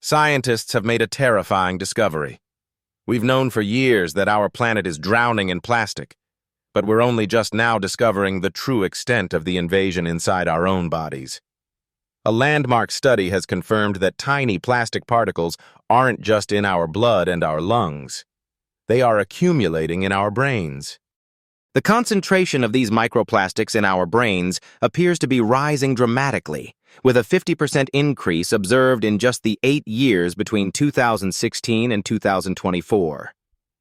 Scientists have made a terrifying discovery. We've known for years that our planet is drowning in plastic, but we're only just now discovering the true extent of the invasion inside our own bodies. A landmark study has confirmed that tiny plastic particles aren't just in our blood and our lungs. They are accumulating in our brains. The concentration of these microplastics in our brains appears to be rising dramatically, with a 50% increase observed in just the 8 years between 2016 and 2024.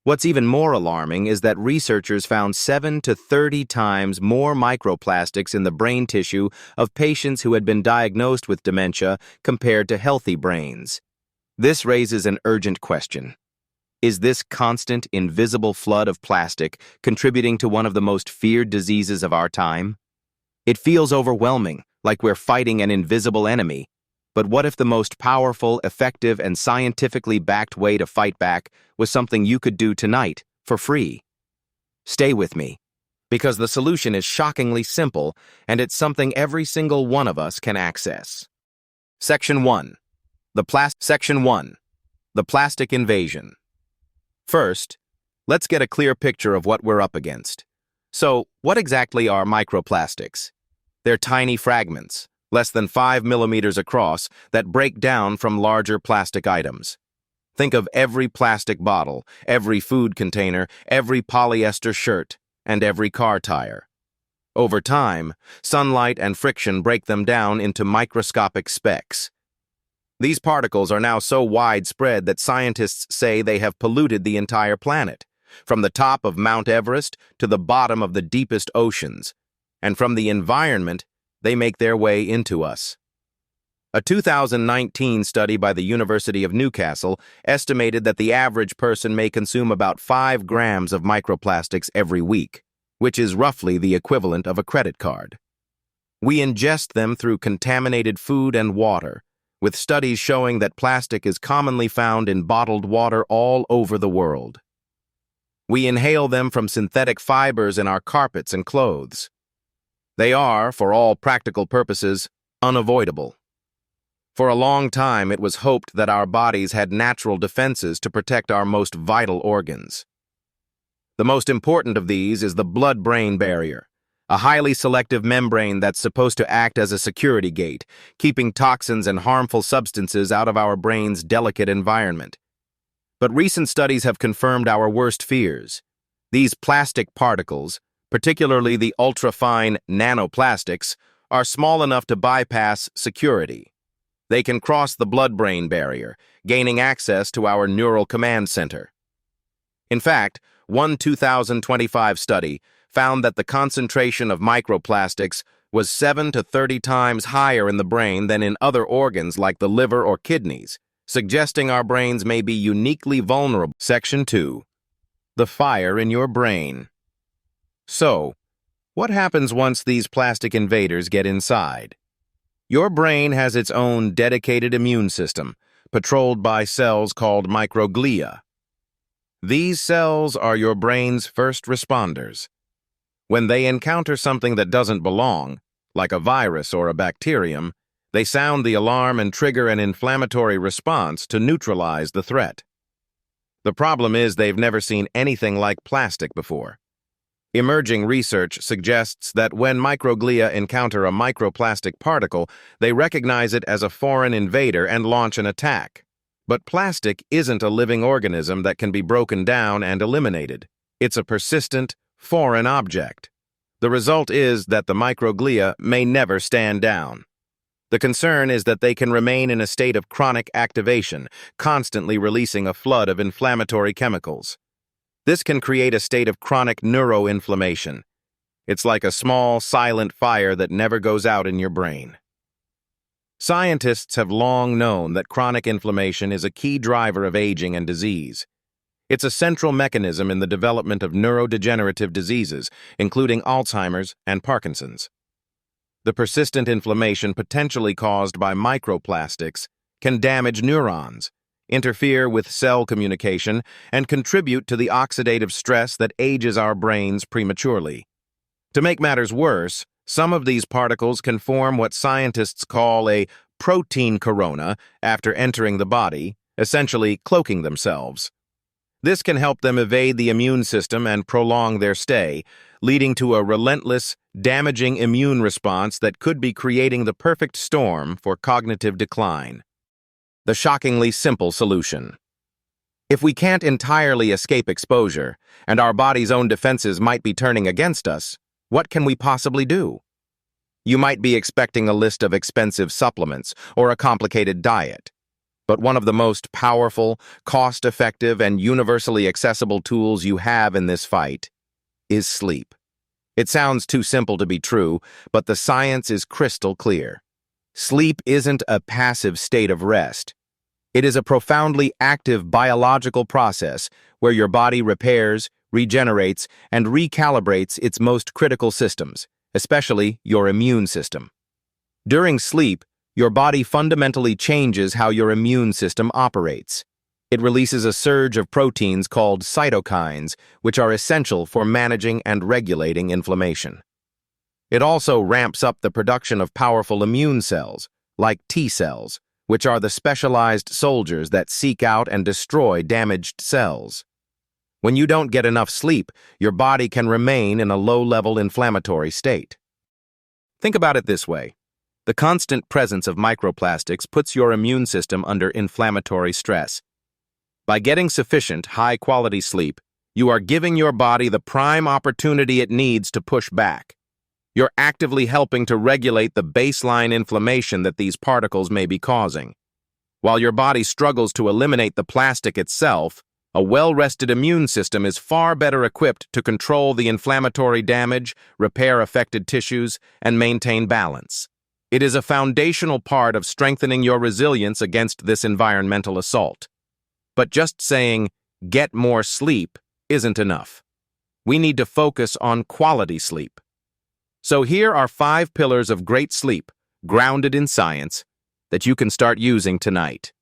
What's even more alarming is that researchers found 7 to 30 times more microplastics in the brain tissue of patients who had been diagnosed with dementia compared to healthy brains. This raises an urgent question. Is this constant, invisible flood of plastic contributing to one of the most feared diseases of our time? It feels overwhelming, like we're fighting an invisible enemy. But what if the most powerful, effective, and scientifically backed way to fight back was something you could do tonight, for free? Stay with me, because the solution is shockingly simple, and it's something every single one of us can access. Section 1. Section 1. The Plastic Invasion. First, let's get a clear picture of what we're up against. So, what exactly are microplastics? They're tiny fragments, less than 5 millimeters across, that break down from larger plastic items. Think of every plastic bottle, every food container, every polyester shirt, and every car tire. Over time, sunlight and friction break them down into microscopic specks. These particles are now so widespread that scientists say they have polluted the entire planet, from the top of Mount Everest to the bottom of the deepest oceans, and from the environment, they make their way into us. A 2019 study by the University of Newcastle estimated that the average person may consume about 5 grams of microplastics every week, which is roughly the equivalent of a credit card. We ingest them through contaminated food and water, with studies showing that plastic is commonly found in bottled water all over the world. We inhale them from synthetic fibers in our carpets and clothes. They are, for all practical purposes, unavoidable. For a long time, it was hoped that our bodies had natural defenses to protect our most vital organs. The most important of these is the blood-brain barrier, a highly selective membrane that's supposed to act as a security gate, keeping toxins and harmful substances out of our brain's delicate environment. But recent studies have confirmed our worst fears. These plastic particles, particularly the ultra-fine nanoplastics, are small enough to bypass security. They can cross the blood-brain barrier, gaining access to our neural command center. In fact, one 2025 study found that the concentration of microplastics was 7 to 30 times higher in the brain than in other organs like the liver or kidneys, suggesting our brains may be uniquely vulnerable. Section 2. The fire in your brain. So, what happens once these plastic invaders get inside? Your brain has its own dedicated immune system, patrolled by cells called microglia. These cells are your brain's first responders. When they encounter something that doesn't belong, like a virus or a bacterium, they sound the alarm and trigger an inflammatory response to neutralize the threat. The problem is they've never seen anything like plastic before. Emerging research suggests that when microglia encounter a microplastic particle, they recognize it as a foreign invader and launch an attack. But plastic isn't a living organism that can be broken down and eliminated. It's a persistent, foreign object. The result is that the microglia may never stand down. The concern is that they can remain in a state of chronic activation, constantly releasing a flood of inflammatory chemicals. This can create a state of chronic neuroinflammation. It's like a small, silent fire that never goes out in your brain. Scientists have long known that chronic inflammation is a key driver of aging and disease. It's a central mechanism in the development of neurodegenerative diseases, including Alzheimer's and Parkinson's. The persistent inflammation potentially caused by microplastics can damage neurons, interfere with cell communication, and contribute to the oxidative stress that ages our brains prematurely. To make matters worse, some of these particles can form what scientists call a protein corona after entering the body, essentially cloaking themselves. This can help them evade the immune system and prolong their stay, leading to a relentless, damaging immune response that could be creating the perfect storm for cognitive decline. The shockingly simple solution. If we can't entirely escape exposure, and our body's own defenses might be turning against us, what can we possibly do? You might be expecting a list of expensive supplements or a complicated diet. But one of the most powerful, cost-effective, and universally accessible tools you have in this fight is sleep. It sounds too simple to be true, but the science is crystal clear. Sleep isn't a passive state of rest. It is a profoundly active biological process where your body repairs, regenerates, and recalibrates its most critical systems, especially your immune system. During sleep, your body fundamentally changes how your immune system operates. It releases a surge of proteins called cytokines, which are essential for managing and regulating inflammation. It also ramps up the production of powerful immune cells, like T cells, which are the specialized soldiers that seek out and destroy damaged cells. When you don't get enough sleep, your body can remain in a low-level inflammatory state. Think about it this way. The constant presence of microplastics puts your immune system under inflammatory stress. By getting sufficient, high-quality sleep, you are giving your body the prime opportunity it needs to push back. You're actively helping to regulate the baseline inflammation that these particles may be causing. While your body struggles to eliminate the plastic itself, a well-rested immune system is far better equipped to control the inflammatory damage, repair affected tissues, and maintain balance. It is a foundational part of strengthening your resilience against this environmental assault. But just saying, "get more sleep," isn't enough. We need to focus on quality sleep. So here are 5 pillars of great sleep, grounded in science, that you can start using tonight.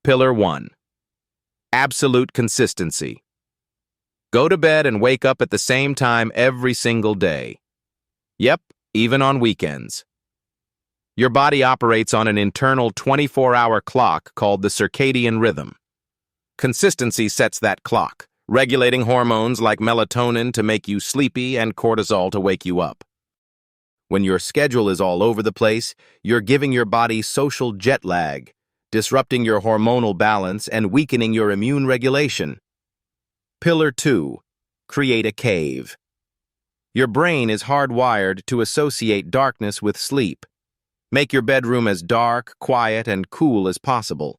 Pillar 1. Absolute consistency. Go to bed and wake up at the same time every single day. Yep, even on weekends. Your body operates on an internal 24-hour clock called the circadian rhythm. Consistency sets that clock, regulating hormones like melatonin to make you sleepy and cortisol to wake you up. When your schedule is all over the place, you're giving your body social jet lag, disrupting your hormonal balance and weakening your immune regulation. Pillar 2. Create a cave. Your brain is hardwired to associate darkness with sleep. Make your bedroom as dark, quiet, and cool as possible.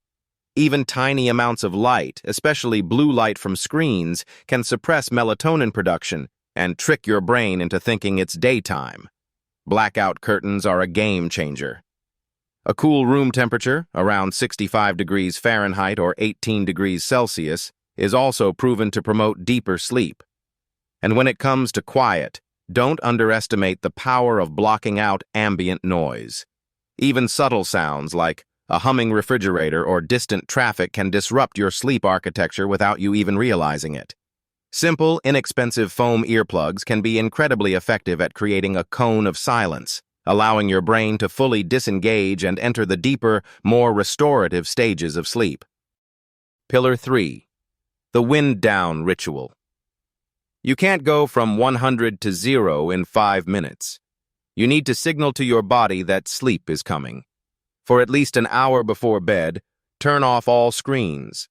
Even tiny amounts of light, especially blue light from screens, can suppress melatonin production and trick your brain into thinking it's daytime. Blackout curtains are a game changer. A cool room temperature, around 65 degrees Fahrenheit or 18 degrees Celsius, is also proven to promote deeper sleep. And when it comes to quiet, don't underestimate the power of blocking out ambient noise. Even subtle sounds like a humming refrigerator or distant traffic can disrupt your sleep architecture without you even realizing it. Simple, inexpensive foam earplugs can be incredibly effective at creating a cone of silence, allowing your brain to fully disengage and enter the deeper, more restorative stages of sleep. Pillar 3. The wind down ritual. You can't go from 100 to 0 in 5 minutes. You need to signal to your body that sleep is coming. For at least an hour before bed, turn off all screens.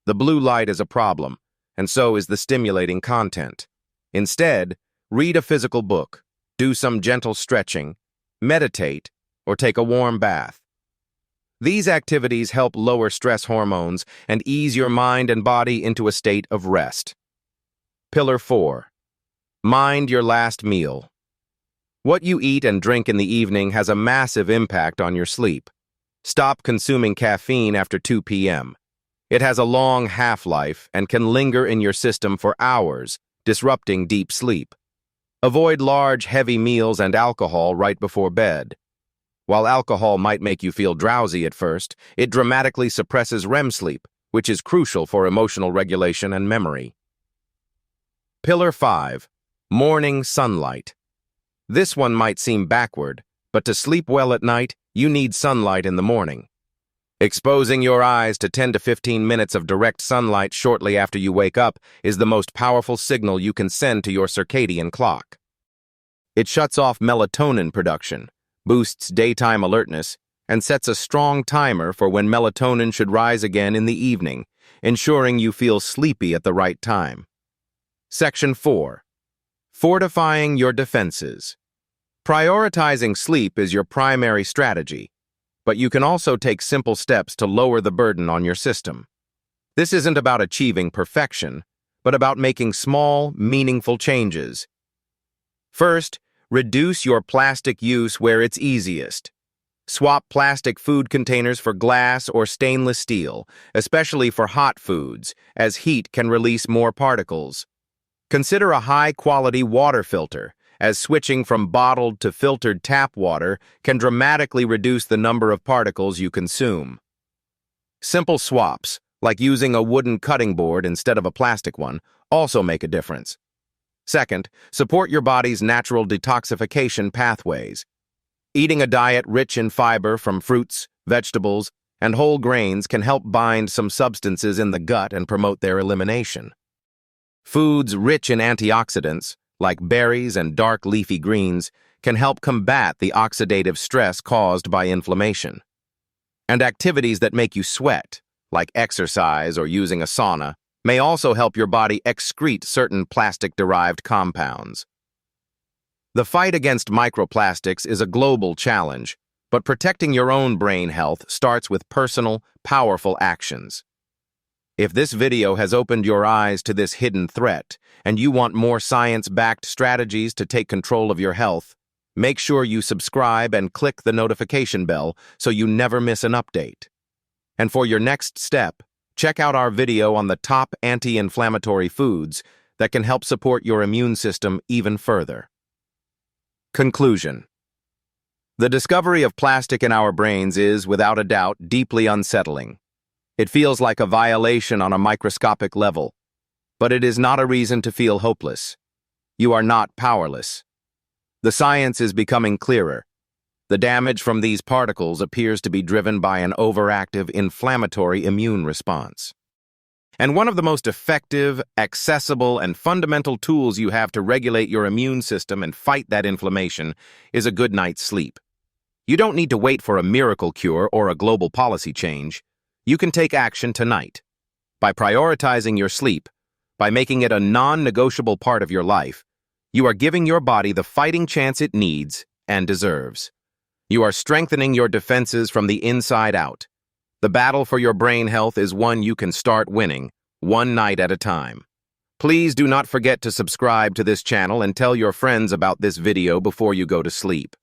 The blue light is a problem, and so is the stimulating content. Instead, read a physical book, do some gentle stretching, meditate, or take a warm bath. These activities help lower stress hormones and ease your mind and body into a state of rest. Pillar 4. Mind your last meal. What you eat and drink in the evening has a massive impact on your sleep. Stop consuming caffeine after 2 p.m. It has a long half-life and can linger in your system for hours, disrupting deep sleep. Avoid large, heavy meals and alcohol right before bed. While alcohol might make you feel drowsy at first, it dramatically suppresses REM sleep, which is crucial for emotional regulation and memory. Pillar 5. Morning sunlight. This one might seem backward, but to sleep well at night, you need sunlight in the morning. Exposing your eyes to 10 to 15 minutes of direct sunlight shortly after you wake up is the most powerful signal you can send to your circadian clock. It shuts off melatonin production, boosts daytime alertness, and sets a strong timer for when melatonin should rise again in the evening, ensuring you feel sleepy at the right time. Section 4. Fortifying your defenses. Prioritizing sleep is your primary strategy, but you can also take simple steps to lower the burden on your system. This isn't about achieving perfection, but about making small, meaningful changes. First, reduce your plastic use where it's easiest. Swap plastic food containers for glass or stainless steel, especially for hot foods, as heat can release more particles. Consider a high-quality water filter, as switching from bottled to filtered tap water can dramatically reduce the number of particles you consume. Simple swaps, like using a wooden cutting board instead of a plastic one, also make a difference. Second, support your body's natural detoxification pathways. Eating a diet rich in fiber from fruits, vegetables, and whole grains can help bind some substances in the gut and promote their elimination. Foods rich in antioxidants, like berries and dark leafy greens, can help combat the oxidative stress caused by inflammation. And activities that make you sweat, like exercise or using a sauna, may also help your body excrete certain plastic-derived compounds. The fight against microplastics is a global challenge, but protecting your own brain health starts with personal, powerful actions. If this video has opened your eyes to this hidden threat, and you want more science-backed strategies to take control of your health, make sure you subscribe and click the notification bell so you never miss an update. And for your next step, check out our video on the top anti-inflammatory foods that can help support your immune system even further. Conclusion. The discovery of plastic in our brains is, without a doubt, deeply unsettling. It feels like a violation on a microscopic level, but it is not a reason to feel hopeless. You are not powerless. The science is becoming clearer. The damage from these particles appears to be driven by an overactive inflammatory immune response. And one of the most effective, accessible, and fundamental tools you have to regulate your immune system and fight that inflammation is a good night's sleep. You don't need to wait for a miracle cure or a global policy change. You can take action tonight. By prioritizing your sleep, by making it a non-negotiable part of your life, you are giving your body the fighting chance it needs and deserves. You are strengthening your defenses from the inside out. The battle for your brain health is one you can start winning, one night at a time. Please do not forget to subscribe to this channel and tell your friends about this video before you go to sleep.